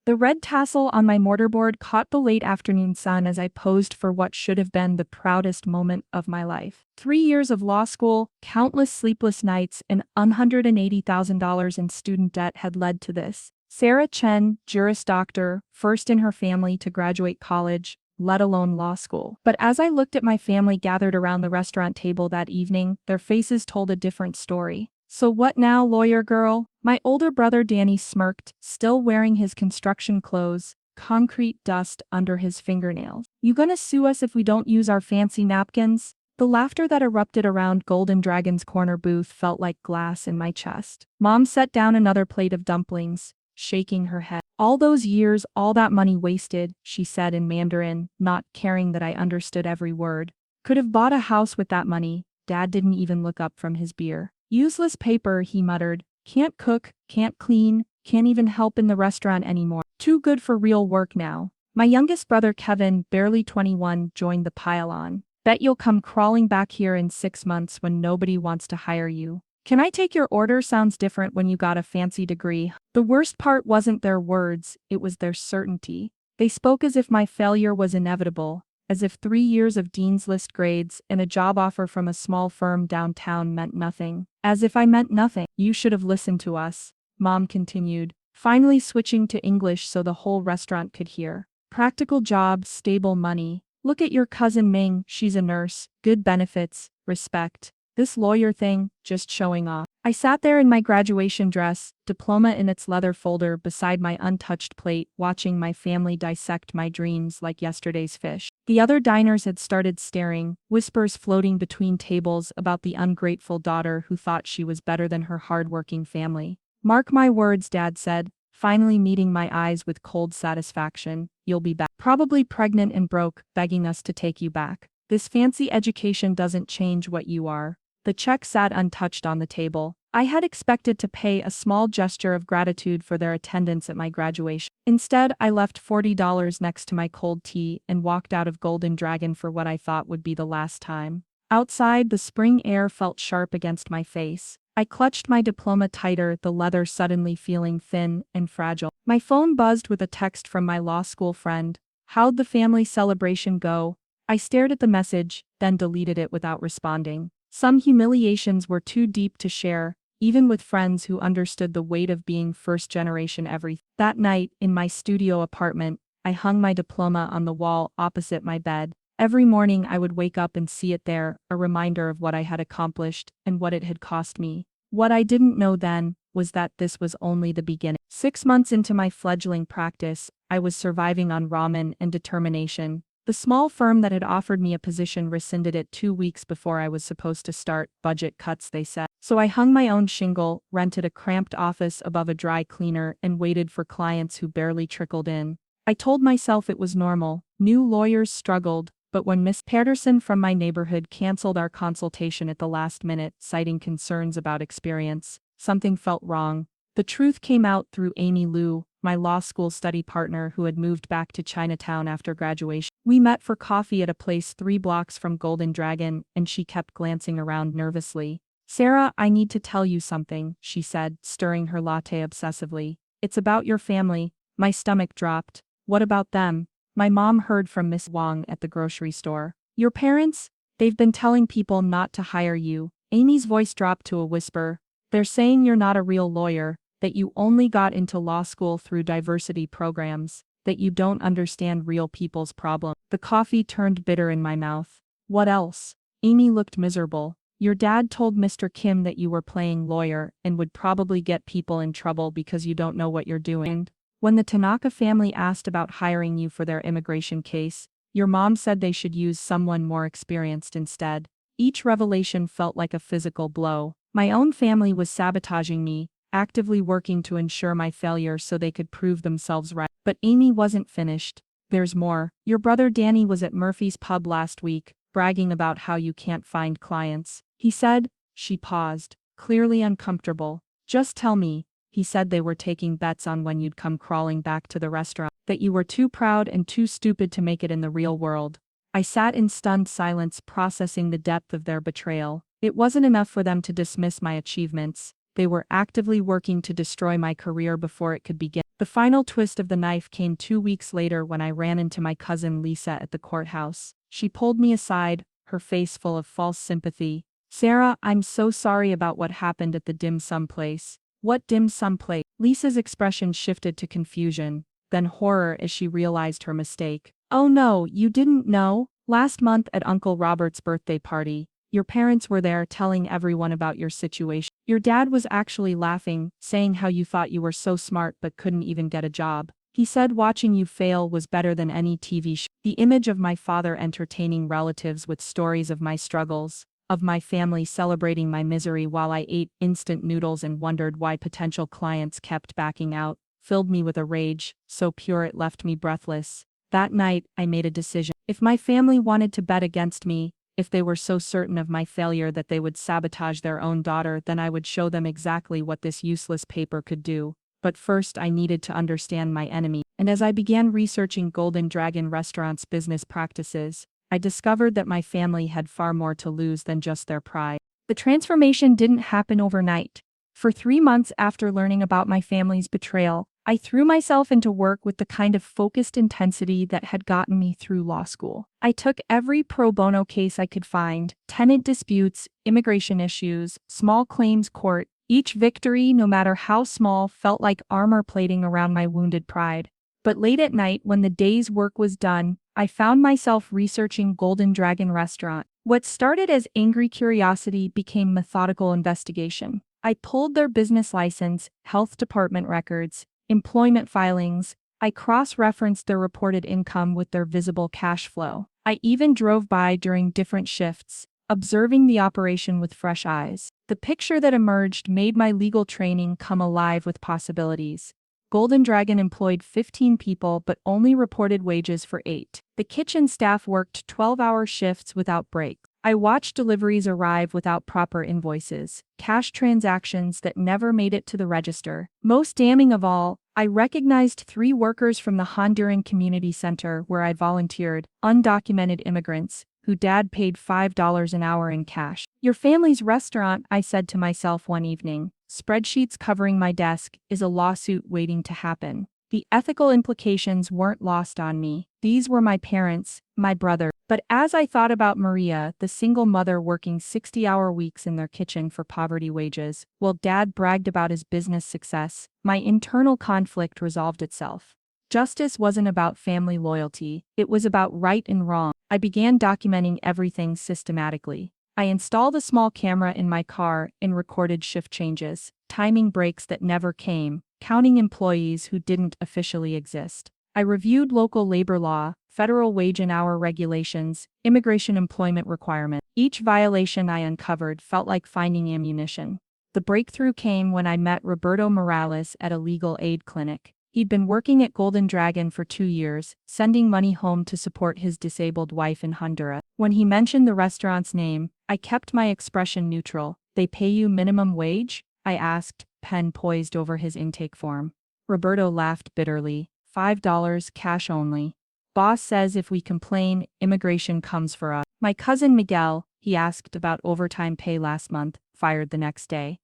The red tassel on my mortarboard caught the late afternoon sun as I posed for what should have been the proudest moment of my life. 3 years of law school, countless sleepless nights, and $180,000 in student debt had led to this. Sarah Chen, Juris Doctor, first in her family to graduate college, let alone law school. But as I looked at my family gathered around the restaurant table that evening, their faces told a different story. "So what now, lawyer girl?" My older brother Danny smirked, still wearing his construction clothes, concrete dust under his fingernails. "You gonna sue us if we don't use our fancy napkins?" The laughter that erupted around Golden Dragon's corner booth felt like glass in my chest. Mom set down another plate of dumplings, shaking her head. "All those years, all that money wasted," she said in Mandarin, not caring that I understood every word. "Could have bought a house with that money." Dad didn't even look up from his beer. "Useless paper," he muttered. "Can't cook, can't clean, can't even help in the restaurant anymore. Too good for real work now." My youngest brother Kevin, barely 21, joined the pile-on. "Bet you'll come crawling back here in 6 months when nobody wants to hire you. Can I take your order? Sounds different when you got a fancy degree." The worst part wasn't their words, it was their certainty. They spoke as if my failure was inevitable, as if 3 years of Dean's List grades and a job offer from a small firm downtown meant nothing. As if I meant nothing. "You should have listened to us," Mom continued, finally switching to English so the whole restaurant could hear. "Practical job, stable money. Look at your cousin Ming, she's a nurse, good benefits, respect. This lawyer thing, just showing off." I sat there in my graduation dress, diploma in its leather folder beside my untouched plate, watching my family dissect my dreams like yesterday's fish. The other diners had started staring, whispers floating between tables about the ungrateful daughter who thought she was better than her hard-working family. "Mark my words," Dad said, finally meeting my eyes with cold satisfaction. "You'll be back. Probably pregnant and broke, begging us to take you back. This fancy education doesn't change what you are." The check sat untouched on the table. I had expected to pay a small gesture of gratitude for their attendance at my graduation. Instead, I left $40 next to my cold tea and walked out of Golden Dragon for what I thought would be the last time. Outside, the spring air felt sharp against my face. I clutched my diploma tighter, the leather suddenly feeling thin and fragile. My phone buzzed with a text from my law school friend. "How'd the family celebration go?" I stared at the message, then deleted it without responding. Some humiliations were too deep to share, even with friends who understood the weight of being first-generation everything. That night, in my studio apartment, I hung my diploma on the wall opposite my bed. Every morning I would wake up and see it there, a reminder of what I had accomplished and what it had cost me. What I didn't know then was that this was only the beginning. 6 months into my fledgling practice, I was surviving on ramen and determination. The small firm that had offered me a position rescinded it 2 weeks before I was supposed to start. Budget cuts, they said. So I hung my own shingle, rented a cramped office above a dry cleaner, and waited for clients who barely trickled in. I told myself it was normal. New lawyers struggled, but when Miss Patterson from my neighborhood canceled our consultation at the last minute, citing concerns about experience, something felt wrong. The truth came out through Amy Liu, my law school study partner who had moved back to Chinatown after graduation. We met for coffee at a place 3 blocks from Golden Dragon, and she kept glancing around nervously. "Sarah, I need to tell you something," she said, stirring her latte obsessively. "It's about your family." My stomach dropped. "What about them?" "My mom heard from Miss Wang at the grocery store." "Your parents? They've been telling people not to hire you." Amy's voice dropped to a whisper. "They're saying you're not a real lawyer, that you only got into law school through diversity programs, that you don't understand real people's problems." The coffee turned bitter in my mouth. "What else?" Amy looked miserable. "Your dad told Mr. Kim that you were playing lawyer and would probably get people in trouble because you don't know what you're doing. When the Tanaka family asked about hiring you for their immigration case, your mom said they should use someone more experienced instead." Each revelation felt like a physical blow. My own family was sabotaging me, actively working to ensure my failure so they could prove themselves right. But Amy wasn't finished. "There's more. Your brother Danny was at Murphy's pub last week, bragging about how you can't find clients. He said," she paused, clearly uncomfortable. "Just tell me." "He said they were taking bets on when you'd come crawling back to the restaurant, that you were too proud and too stupid to make it in the real world." I sat in stunned silence, processing the depth of their betrayal. It wasn't enough for them to dismiss my achievements. They were actively working to destroy my career before it could begin. The final twist of the knife came 2 weeks later when I ran into my cousin Lisa at the courthouse. She pulled me aside, her face full of false sympathy. "Sarah, I'm so sorry about what happened at the dim sum place." "What dim sum place?" Lisa's expression shifted to confusion, then horror as she realized her mistake. "Oh no, you didn't know? Last month at Uncle Robert's birthday party, your parents were there telling everyone about your situation. Your dad was actually laughing, saying how you thought you were so smart but couldn't even get a job. He said watching you fail was better than any TV show." The image of my father entertaining relatives with stories of my struggles, of my family celebrating my misery while I ate instant noodles and wondered why potential clients kept backing out, filled me with a rage so pure it left me breathless. That night, I made a decision. If my family wanted to bet against me, if they were so certain of my failure that they would sabotage their own daughter, then I would show them exactly what this useless paper could do. But first I needed to understand my enemy. And as I began researching Golden Dragon Restaurant's business practices, I discovered that my family had far more to lose than just their pride. The transformation didn't happen overnight. For 3 months after learning about my family's betrayal, I threw myself into work with the kind of focused intensity that had gotten me through law school. I took every pro bono case I could find: tenant disputes, immigration issues, small claims court. Each victory, no matter how small, felt like armor plating around my wounded pride. But late at night, when the day's work was done, I found myself researching Golden Dragon Restaurant. What started as angry curiosity became methodical investigation. I pulled their business license, health department records, employment filings. I cross-referenced their reported income with their visible cash flow. I even drove by during different shifts, observing the operation with fresh eyes. The picture that emerged made my legal training come alive with possibilities. Golden Dragon employed 15 people but only reported wages for 8. The kitchen staff worked 12-hour shifts without breaks. I watched deliveries arrive without proper invoices, cash transactions that never made it to the register. Most damning of all, I recognized 3 workers from the Honduran Community Center where I volunteered, undocumented immigrants, who Dad paid $5 an hour in cash. "Your family's restaurant," I said to myself one evening, spreadsheets covering my desk, "is a lawsuit waiting to happen." The ethical implications weren't lost on me. These were my parents, my brother. But as I thought about Maria, the single mother working 60-hour weeks in their kitchen for poverty wages, while Dad bragged about his business success, my internal conflict resolved itself. Justice wasn't about family loyalty, it was about right and wrong. I began documenting everything systematically. I installed a small camera in my car and recorded shift changes, timing breaks that never came, counting employees who didn't officially exist. I reviewed local labor law, federal wage and hour regulations, immigration employment requirements. Each violation I uncovered felt like finding ammunition. The breakthrough came when I met Roberto Morales at a legal aid clinic. He'd been working at Golden Dragon for 2 years, sending money home to support his disabled wife in Honduras. When he mentioned the restaurant's name, I kept my expression neutral. "They pay you minimum wage?" I asked, pen poised over his intake form. Roberto laughed bitterly. $5 cash only. "Boss says if we complain, immigration comes for us." My cousin Miguel, he asked about overtime pay last month, fired the next day.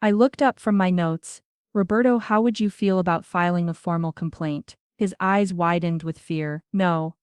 I looked up from my notes. "Roberto, how would you feel about filing a formal complaint?" His eyes widened with fear. No,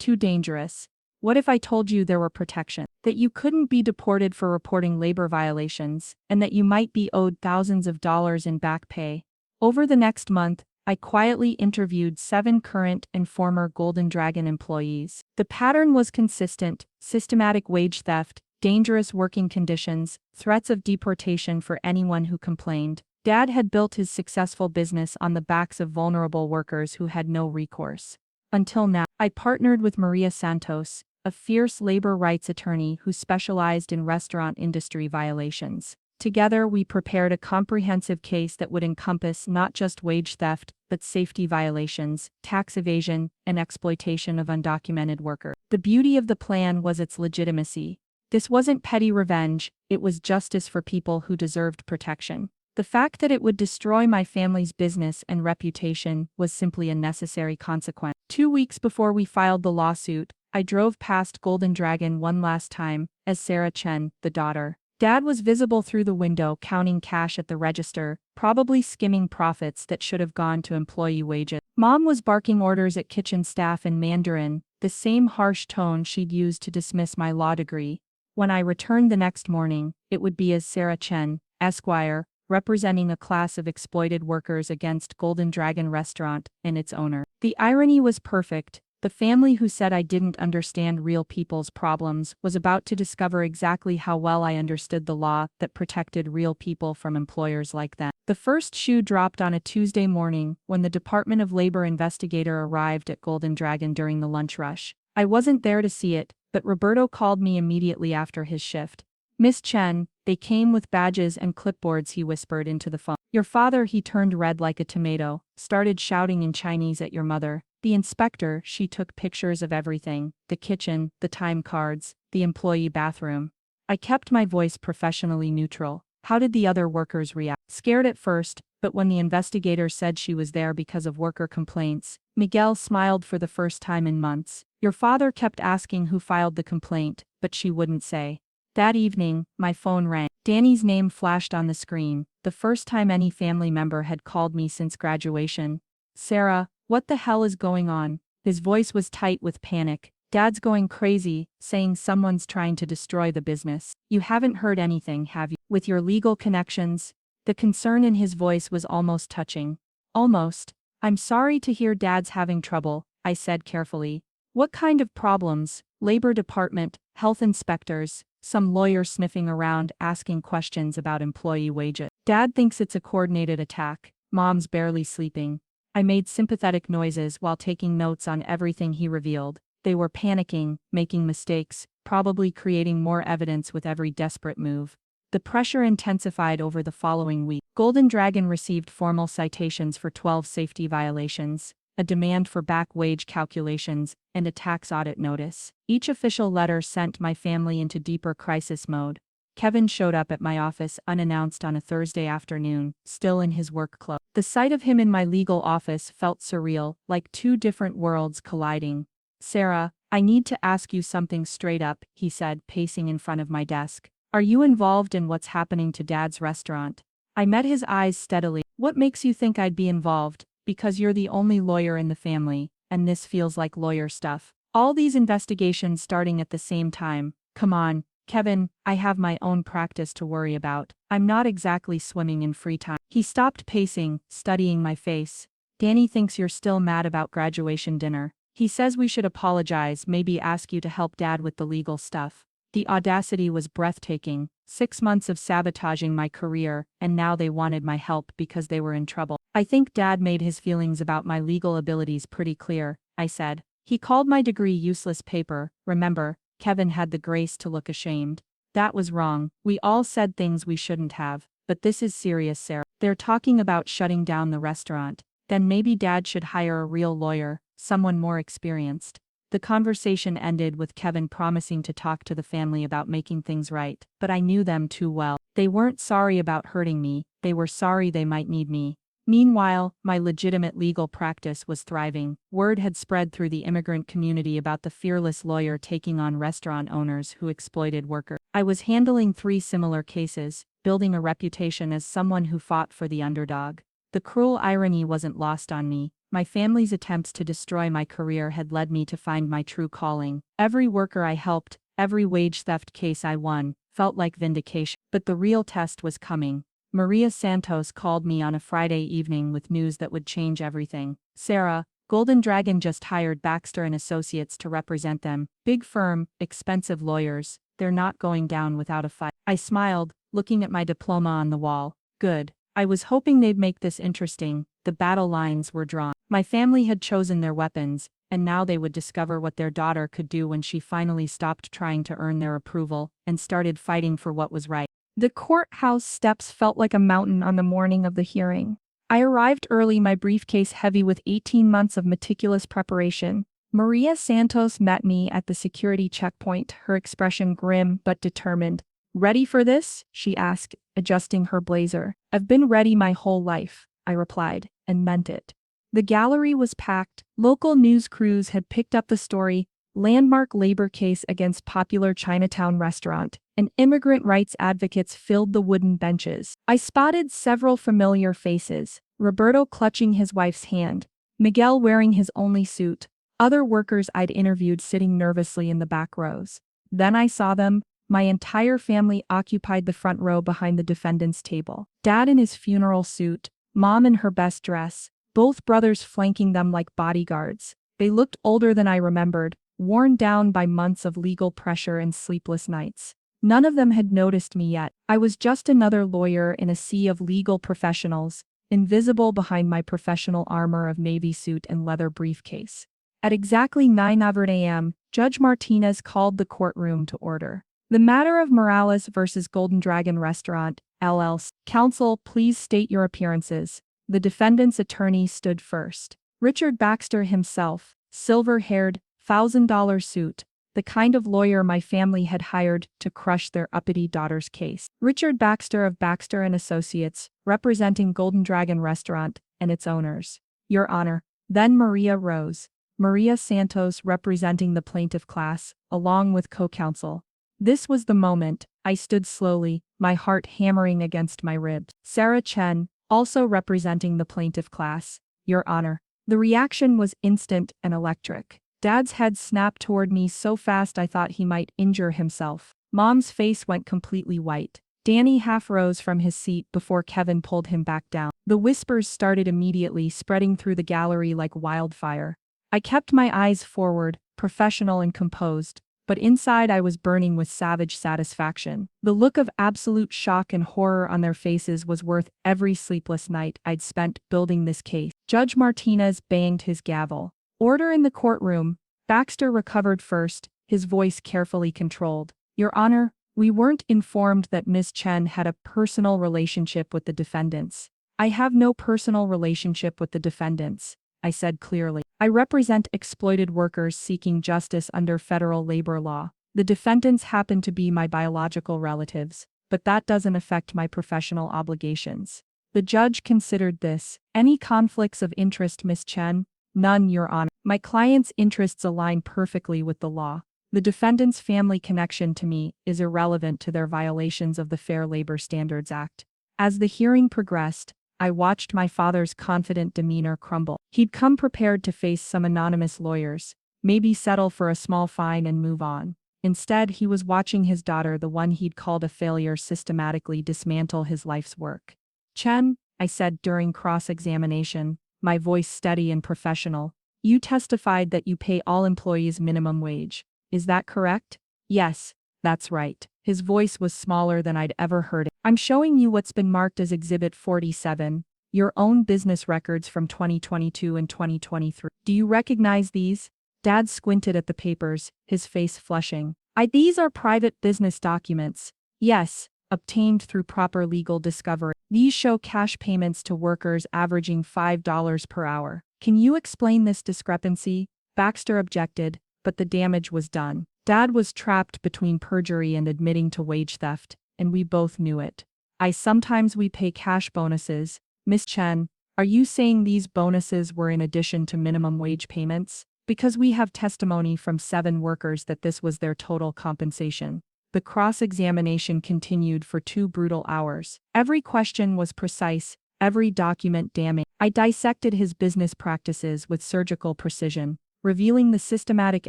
too dangerous. "What if I told you there were protections? That you couldn't be deported for reporting labor violations, and that you might be owed thousands of dollars in back pay?" Over the next month, I quietly interviewed 7 current and former Golden Dragon employees. The pattern was consistent: systematic wage theft, dangerous working conditions, threats of deportation for anyone who complained. Dad had built his successful business on the backs of vulnerable workers who had no recourse. Until now, I partnered with Maria Santos, a fierce labor rights attorney who specialized in restaurant industry violations. Together, we prepared a comprehensive case that would encompass not just wage theft, but safety violations, tax evasion, and exploitation of undocumented workers. The beauty of the plan was its legitimacy. This wasn't petty revenge, it was justice for people who deserved protection. The fact that it would destroy my family's business and reputation was simply a necessary consequence. 2 weeks before we filed the lawsuit, I drove past Golden Dragon one last time, as Sarah Chen, the daughter, Dad was visible through the window counting cash at the register, probably skimming profits that should have gone to employee wages. Mom was barking orders at kitchen staff in Mandarin, the same harsh tone she'd used to dismiss my law degree. When I returned the next morning, it would be as Sarah Chen, Esquire, representing a class of exploited workers against Golden Dragon Restaurant and its owner. The irony was perfect. The family who said I didn't understand real people's problems was about to discover exactly how well I understood the law that protected real people from employers like them. The first shoe dropped on a Tuesday morning when the Department of Labor investigator arrived at Golden Dragon during the lunch rush. I wasn't there to see it, but Roberto called me immediately after his shift. "Miss Chen, they came with badges and clipboards," he whispered into the phone. "Your father," he turned red like a tomato, "started shouting in Chinese at your mother. The inspector," she took pictures of everything, the kitchen, the time cards, the employee bathroom. I kept my voice professionally neutral. How did the other workers react? Scared at first, but when the investigator said she was there because of worker complaints, Miguel smiled for the first time in months. Your father kept asking who filed the complaint, but she wouldn't say. That evening, my phone rang. Danny's name flashed on the screen, the first time any family member had called me since graduation. "Sarah, what the hell is going on?" His voice was tight with panic. "Dad's going crazy, saying someone's trying to destroy the business. You haven't heard anything, have you? With your legal connections?" The concern in his voice was almost touching. "Almost. I'm sorry to hear Dad's having trouble," I said carefully. "What kind of problems?" "Labor Department, health inspectors, some lawyer sniffing around asking questions about employee wages. Dad thinks it's a coordinated attack. Mom's barely sleeping." I made sympathetic noises while taking notes on everything he revealed. They were panicking, making mistakes, probably creating more evidence with every desperate move. The pressure intensified over the following week. Golden Dragon received formal citations for 12 safety violations, a demand for back wage calculations, and a tax audit notice. Each official letter sent my family into deeper crisis mode. Kevin showed up at my office unannounced on a Thursday afternoon, still in his work clothes. The sight of him in my legal office felt surreal, like two different worlds colliding. "Sarah, I need to ask you something straight up," he said, pacing in front of my desk. "Are you involved in what's happening to Dad's restaurant?" I met his eyes steadily. "What makes you think I'd be involved?" "Because you're the only lawyer in the family, and this feels like lawyer stuff. All these investigations starting at the same time. Come on, Kevin, I have my own practice to worry about. I'm not exactly swimming in free time." He stopped pacing, studying my face. "Danny thinks you're still mad about graduation dinner. He says we should apologize, maybe ask you to help Dad with the legal stuff." The audacity was breathtaking. 6 months of sabotaging my career, and now they wanted my help because they were in trouble. "I think Dad made his feelings about my legal abilities pretty clear," I said. "He called my degree useless paper, remember?" Kevin had the grace to look ashamed. "That was wrong. We all said things we shouldn't have. But this is serious, Sarah. They're talking about shutting down the restaurant. Then maybe Dad should hire a real lawyer, someone more experienced." The conversation ended with Kevin promising to talk to the family about making things right, but I knew them too well. They weren't sorry about hurting me, they were sorry they might need me. Meanwhile, my legitimate legal practice was thriving. Word had spread through the immigrant community about the fearless lawyer taking on restaurant owners who exploited workers. I was handling 3 similar cases, building a reputation as someone who fought for the underdog. The cruel irony wasn't lost on me. My family's attempts to destroy my career had led me to find my true calling. Every worker I helped, every wage theft case I won, felt like vindication. But the real test was coming. Maria Santos called me on a Friday evening with news that would change everything. "Sarah, Golden Dragon just hired Baxter and Associates to represent them. Big firm, expensive lawyers. They're not going down without a fight." I smiled, looking at my diploma on the wall. Good. I was hoping they'd make this interesting. The battle lines were drawn. My family had chosen their weapons, and now they would discover what their daughter could do when she finally stopped trying to earn their approval and started fighting for what was right. The courthouse steps felt like a mountain on the morning of the hearing. I arrived early, my briefcase heavy with 18 months of meticulous preparation. Maria Santos met me at the security checkpoint, her expression grim but determined. "Ready for this?" she asked, adjusting her blazer. "I've been ready my whole life," I replied, and meant it. The gallery was packed. Local news crews had picked up the story. landmark labor case against popular Chinatown restaurant, and immigrant rights advocates filled the wooden benches. I spotted several familiar faces, Roberto clutching his wife's hand, Miguel wearing his only suit, other workers I'd interviewed sitting nervously in the back rows. Then I saw them. My entire family occupied the front row behind the defendant's table. Dad in his funeral suit, Mom in her best dress, both brothers flanking them like bodyguards. They looked older than I remembered, worn down by months of legal pressure and sleepless nights. None of them had noticed me yet. I was just another lawyer in a sea of legal professionals, invisible behind my professional armor of navy suit and leather briefcase. At exactly 9:00 a.m., Judge Martinez called the courtroom to order. The matter of Morales versus Golden Dragon Restaurant, LLC. Counsel, please state your appearances. The defendant's attorney stood first. Richard Baxter himself, silver-haired, $1,000 suit, the kind of lawyer my family had hired to crush their uppity daughter's case. Richard Baxter of Baxter & Associates, representing Golden Dragon Restaurant and its owners. Your Honor. Then Maria rose. Maria Santos representing the plaintiff class, along with co-counsel. This was the moment. I stood slowly, my heart hammering against my ribs. Sarah Chen, also representing the plaintiff class. Your Honor. The reaction was instant and electric. Dad's head snapped toward me so fast I thought he might injure himself. Mom's face went completely white. Danny half rose from his seat before Kevin pulled him back down. The whispers started immediately, spreading through the gallery like wildfire. I kept my eyes forward, professional and composed, but inside I was burning with savage satisfaction. The look of absolute shock and horror on their faces was worth every sleepless night I'd spent building this case. Judge Martinez banged his gavel. Order in the courtroom. Baxter recovered first, his voice carefully controlled. Your Honor, we weren't informed that Ms. Chen had a personal relationship with the defendants. I have no personal relationship with the defendants, I said clearly. I represent exploited workers seeking justice under federal labor law. The defendants happen to be my biological relatives, but that doesn't affect my professional obligations. The judge considered this. Any conflicts of interest, Ms. Chen? None, Your Honor. My client's interests align perfectly with the law. The defendant's family connection to me is irrelevant to their violations of the Fair Labor Standards Act. As the hearing progressed, I watched my father's confident demeanor crumble. He'd come prepared to face some anonymous lawyers, maybe settle for a small fine and move on. Instead, he was watching his daughter, the one he'd called a failure, systematically dismantle his life's work. Chen, I said during cross-examination, my voice steady and professional, you testified that you pay all employees minimum wage. Is that correct? Yes, that's right. His voice was smaller than I'd ever heard it. I'm showing you what's been marked as Exhibit 47, your own business records from 2022 and 2023. Do you recognize these? Dad squinted at the papers, his face flushing. These are private business documents. Yes, obtained through proper legal discovery. These show cash payments to workers averaging $5 per hour. Can you explain this discrepancy? Baxter objected, but the damage was done. Dad was trapped between perjury and admitting to wage theft, and we both knew it. Sometimes we pay cash bonuses. Miss Chen, are you saying these bonuses were in addition to minimum wage payments? Because we have testimony from 7 workers that this was their total compensation. The cross-examination continued for 2 brutal hours. Every question was precise, every document damning. I dissected his business practices with surgical precision, revealing the systematic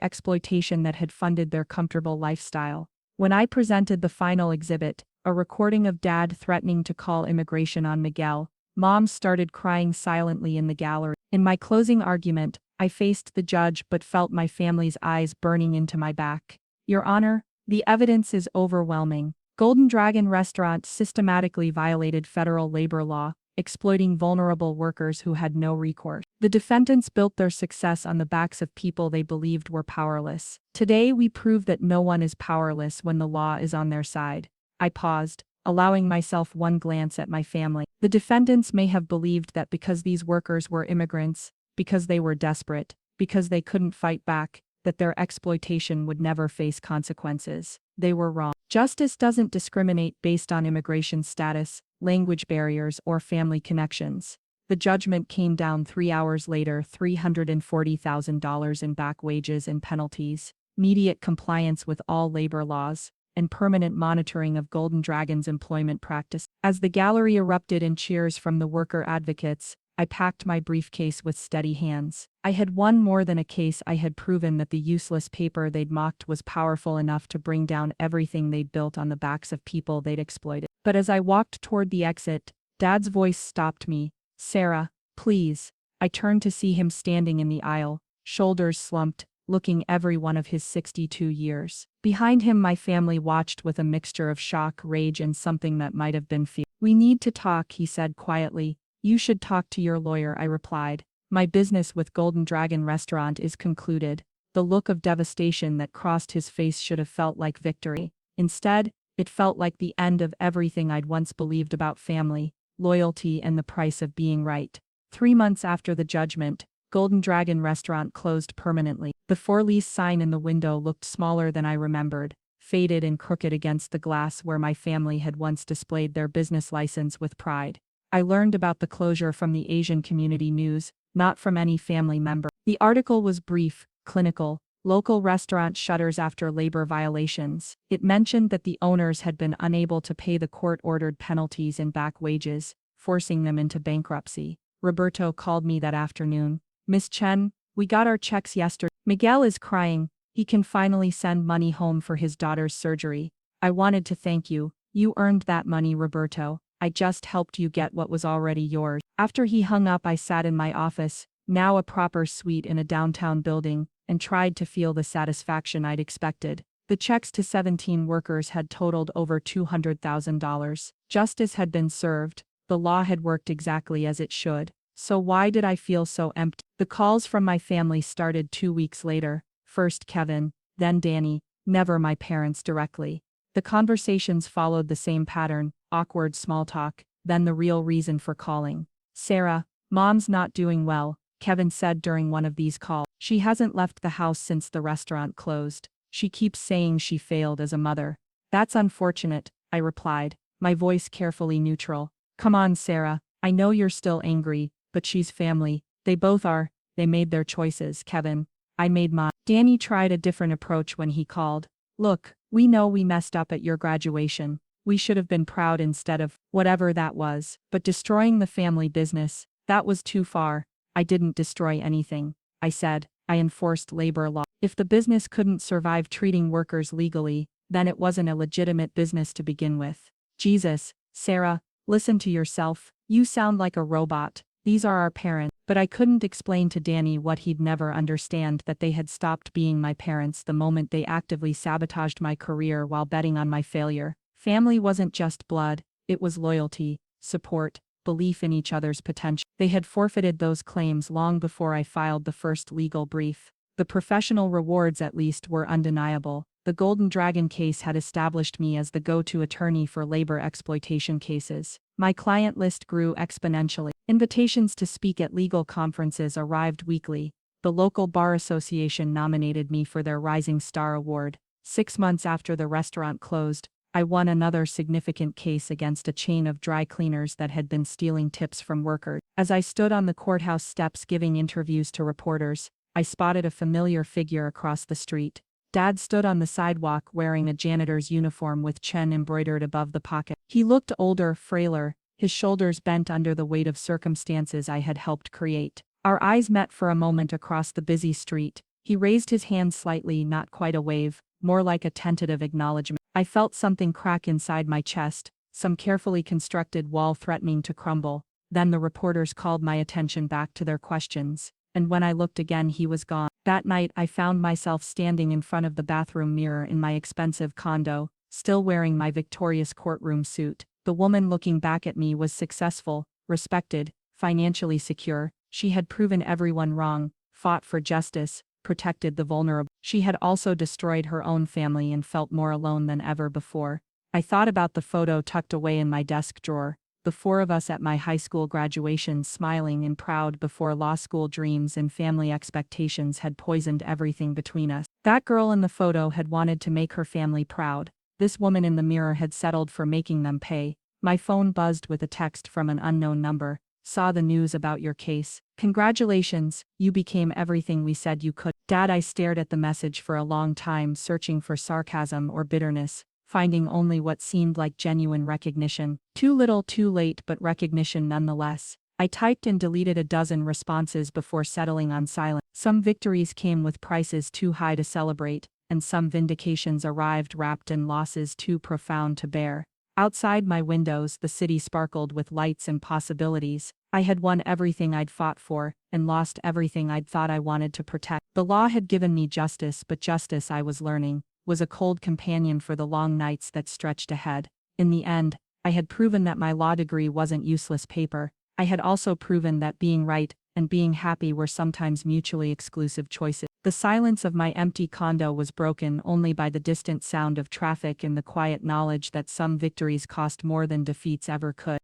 exploitation that had funded their comfortable lifestyle. When I presented the final exhibit, a recording of Dad threatening to call immigration on Miguel, Mom started crying silently in the gallery. In my closing argument, I faced the judge but felt my family's eyes burning into my back. Your Honor, the evidence is overwhelming. Golden Dragon Restaurant systematically violated federal labor law, exploiting vulnerable workers who had no recourse. The defendants built their success on the backs of people they believed were powerless. Today we prove that no one is powerless when the law is on their side. I paused, allowing myself one glance at my family. The defendants may have believed that because these workers were immigrants, because they were desperate, because they couldn't fight back, that their exploitation would never face consequences. They were wrong. Justice doesn't discriminate based on immigration status, language barriers, or family connections. The judgment came down 3 hours later: $340,000 in back wages and penalties, immediate compliance with all labor laws, and permanent monitoring of Golden Dragon's employment practice. As the gallery erupted in cheers from the worker advocates, I packed my briefcase with steady hands. I had won more than a case. I had proven that the useless paper they'd mocked was powerful enough to bring down everything they'd built on the backs of people they'd exploited. But as I walked toward the exit, Dad's voice stopped me. "Sarah, please." I turned to see him standing in the aisle, shoulders slumped, looking every one of his 62 years. Behind him, my family watched with a mixture of shock, rage, and something that might have been fear. "We need to talk," he said quietly. "You should talk to your lawyer," I replied. "My business with Golden Dragon Restaurant is concluded." The look of devastation that crossed his face should have felt like victory. Instead, it felt like the end of everything I'd once believed about family, loyalty, and the price of being right. 3 months after the judgment, Golden Dragon Restaurant closed permanently. The for-lease sign in the window looked smaller than I remembered, faded and crooked against the glass where my family had once displayed their business license with pride. I learned about the closure from the Asian Community News, not from any family member. The article was brief, clinical: local restaurant shutters after labor violations. It mentioned that the owners had been unable to pay the court-ordered penalties and back wages, forcing them into bankruptcy. Roberto called me that afternoon. "Miss Chen, we got our checks yesterday. Miguel is crying. He can finally send money home for his daughter's surgery. I wanted to thank you. You earned that money, Roberto. I just helped you get what was already yours." After he hung up, I sat in my office, now a proper suite in a downtown building, and tried to feel the satisfaction I'd expected. The checks to 17 workers had totaled over $200,000. Justice had been served. The law had worked exactly as it should. So why did I feel so empty? The calls from my family started 2 weeks later. First Kevin, then Danny, never my parents directly. The conversations followed the same pattern: awkward small talk, then the real reason for calling. "Sarah, Mom's not doing well," Kevin said during one of these calls. "She hasn't left the house since the restaurant closed. She keeps saying she failed as a mother." "That's unfortunate," I replied, my voice carefully neutral. "Come on, Sarah, I know you're still angry, but she's family. They both are. They made their choices, Kevin. I made mine." Danny tried a different approach when he called. "Look, we know we messed up at your graduation. We should have been proud instead of whatever that was. But destroying the family business, that was too far." "I didn't destroy anything," I said. "I enforced labor law. If the business couldn't survive treating workers legally, then it wasn't a legitimate business to begin with." "Jesus, Sarah, listen to yourself. You sound like a robot. These are our parents." But I couldn't explain to Danny what he'd never understand: that they had stopped being my parents the moment they actively sabotaged my career while betting on my failure. Family wasn't just blood, it was loyalty, support, belief in each other's potential. They had forfeited those claims long before I filed the first legal brief. The professional rewards, at least, were undeniable. The Golden Dragon case had established me as the go-to attorney for labor exploitation cases. My client list grew exponentially. Invitations to speak at legal conferences arrived weekly. The local bar association nominated me for their Rising Star Award. 6 months after the restaurant closed, I won another significant case against a chain of dry cleaners that had been stealing tips from workers. As I stood on the courthouse steps giving interviews to reporters, I spotted a familiar figure across the street. Dad stood on the sidewalk wearing a janitor's uniform with Chen embroidered above the pocket. He looked older, frailer, his shoulders bent under the weight of circumstances I had helped create. Our eyes met for a moment across the busy street. He raised his hand slightly, not quite a wave, more like a tentative acknowledgement. I felt something crack inside my chest, some carefully constructed wall threatening to crumble. Then the reporters called my attention back to their questions, and when I looked again, he was gone. That night, I found myself standing in front of the bathroom mirror in my expensive condo, still wearing my victorious courtroom suit. The woman looking back at me was successful, respected, financially secure. She had proven everyone wrong, fought for justice, protected the vulnerable. She had also destroyed her own family and felt more alone than ever before. I thought about the photo tucked away in my desk drawer, the 4 of us at my high school graduation, smiling and proud before law school dreams and family expectations had poisoned everything between us. That girl in the photo had wanted to make her family proud. This woman in the mirror had settled for making them pay. My phone buzzed with a text from an unknown number. Saw the news about your case. Congratulations, you became everything we said you could. Dad, I stared at the message for a long time, searching for sarcasm or bitterness, finding only what seemed like genuine recognition. Too little, too late, but recognition nonetheless. I typed and deleted a dozen responses before settling on silence. Some victories came with prices too high to celebrate, and some vindications arrived wrapped in losses too profound to bear. Outside my windows, the city sparkled with lights and possibilities. I had won everything I'd fought for, and lost everything I'd thought I wanted to protect. The law had given me justice, but justice, I was learning, was a cold companion for the long nights that stretched ahead. In the end, I had proven that my law degree wasn't useless paper. I had also proven that being right and being happy were sometimes mutually exclusive choices. The silence of my empty condo was broken only by the distant sound of traffic and the quiet knowledge that some victories cost more than defeats ever could.